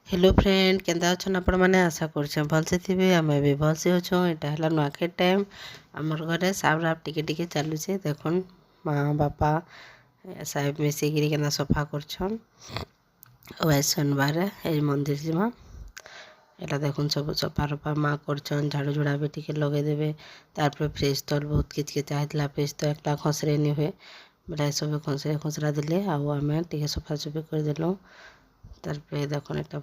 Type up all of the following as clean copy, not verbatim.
Hello friend केन्ता अच्छन आपण मैंने आशा कर भलसे थे आम भी भलसे अच्छे यहाँ है नुआखाई टाइम आमर घरे साफ राफ टिके चलुचे देखुन माँ बापा साहेब मिसिकी के सफा करछन आज शनिवार ये मंदिर जीमा एटा देखुन सब सफा रफा माँ करछन झाड़ू झुड़ा भी टिके लगे देवे तार फ्रिज तल बहुत किच चाहिए फ्रिज तो एक खसरे नहीं हुए बोले सब खसरे खसरा देले आम टे सफासफी करदेलु तारपरे देखुन एक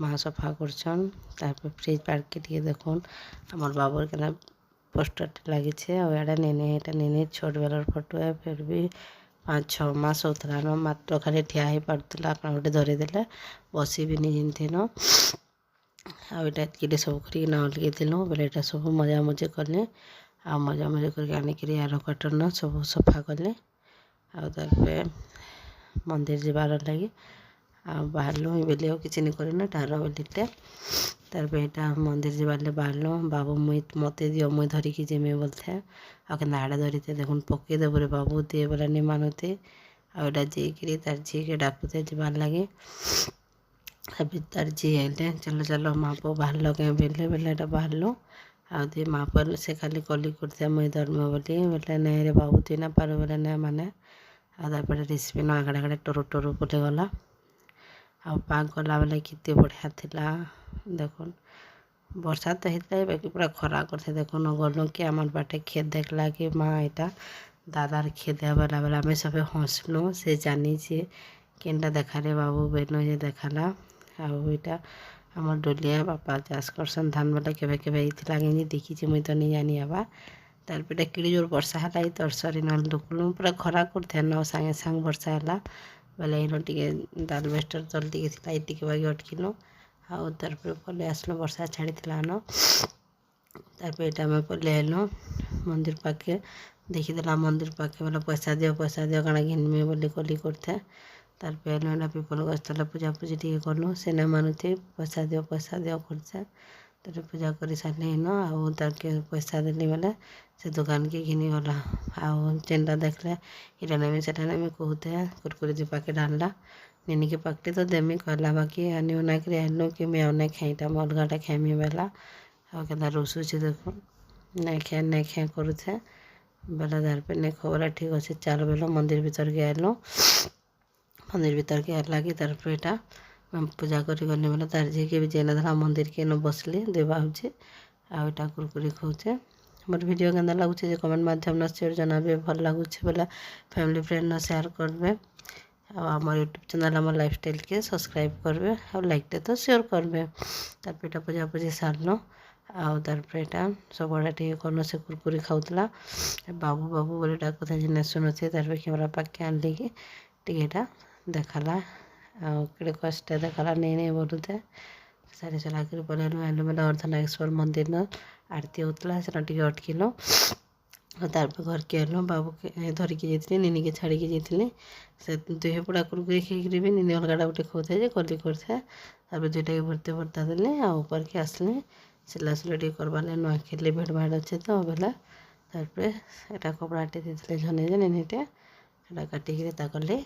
माँ सफा करछन तारपरे फ्रिज पार्क के देखुन आमर बाबर के पोस्टर लगे और नेने एटा नेने छोट बेलार फोटो है फिर भी 5-6 मास होता न मात्र खाली ठिया ही पार्ला आप गोटे धरीदे बस भी नहीं जिन आईटा कि सब कर ओल्गेलु बोले यहाँ सब मजा मजी कले आ मजा मजी कर आनिक यार कटन सब सफा कले आगे मंदिर जीवार लगे बाहरलु बेले किसी नहीं करना टार बेलते तार यहाँ मंदिर जीवार बाहरलु बाबू मुई मत दियो मुई धरिकी जिमे बोलते आड़े धरी थे देखुन पकईदे बोले बाबू दिए बोला नहीं मानुते आटा जी तार झी के डाकुते जीवार लगे अभी तार झी आइले चलो चलो माँ पो बाहर लगे बेले बेले बाहरलु आदि माँ पर से खाली कली करते मुई धर्म बोली बोले नहीं रे बाबू तुई ना पार बोले नहीं माने आधारपटे रेसिपी न आगड़े आगड़े टोर टोर बोले गला आ पाग गला बेले केते बढ़िया थिला देखुन वर्षा तो होता है बाकी पूरा खरा करते देखुन गलु कि आम बाटे खेत देखला कि माँ यहाँ दादार खेत बेला बेला आम सब हंसलु से जानी केनटा देखा रे बाबू बेनु ये देखाला आईटा आम डोलिया बापा चाष करसन धान बेला केवे केवे लगे देखी मुई तो नहीं जानी आबा तार पे किड़ी जोर वर्षा है तरसरी ना दुखलु पूरा खरा करते न सागे सांग वर्षा है बोले इन टे दाल बेस्टर तल टे बागे अटकिलु आउ तार पले आसलु वर्षा छाड़ी न तार यहाँ पले आलु मंदिर पाखे देखीदेला मंदिर पाखे बोला पैसा दियो कण घिनमे बोली कली करते तार पे आलु पीपल गछ तले पूजा पूजी टे कलु से नहीं मानुते पैसा दियो करते तार पूजा कर सारे न आउ तार पैसा देली बोले से दुकान के घिनी गला आउ जेनटा देखले इटा नेमी सेटा नेमी कहते कुरकुरी दी पाकेट आनला नेनी के पाकेट तो देमी कहला बाकी आनी उना कर आनलु कि मैं उन्हें खाईटा अलगाटा खाइमी बेला आउ के रोसुचे देखो नहीं खाए करुथे बेला तार पे नहीं खबर ठीक अच्छे चाल बेलो मंदिर भीतर के आलु मंदिर भीतर के आला कि तार यहाँ पूजा करी गली बोले तार झी के भी जेना धरा मंदिर के न बसली देवा होचे आईटा कुरकुरी खाऊे मोर वीडियो केन्दा लगुचे जे कमेंट माध्यम न शेयर जनाबे भल लगुचे बोले फैमिली फ्रेंड न शेयर करबे आमर यूट्यूब चैनल आम लाइफस्टाइल के सब्सक्राइब करबे और लाइक तो शेयर करबे तार पेटा पूजा पूजी सारल आउ तार यहाँ सब बड़ा टे कौन से कुरकुरी खाऊला बाबू बाबू बोले डाकुता जिन शुणुथे तार कैमरा पाके आनली कि टेटा देखाला आड़े कष्ट देखला नहीं बोलुते सारी चला कर पलू आलू मेला अर्धनागेश्वर मंदिर न आरती होता से टे अटकिलु तार घर के आलु बाबू के धरिकी जाती नीनी के छाड़ी जाती से दुहे पुड़ा कुरकुरी खाई भी नीनी अलगाटा गोटे खाऊे कली करते दुईटा के भरते भरता देले ऊपर के आसले सिला सिला टे करवार नुआ खेले भेड़ भाड़ अच्छे तो बेला तार यहाँ कपड़ाटे देते झने नीनीटे काटिक कले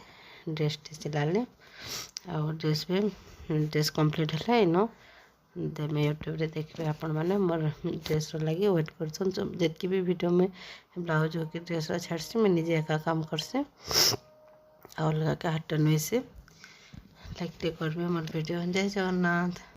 ड्रेस टे सिलाले और ड्रेस भी ड्रेस कम्प्लीट है इन देमे यूट्यूब रे देखिए आपण मैंने मोर ड्रेस लगे वेट कर जितकी भी वीडियो में ब्लाउज हो कि ड्रेस छाड़सी मैं निजे एका काम करसे और लगा के हाथ नुसे लाइक टे कर मोर वीडियो जय जगन्नाथ।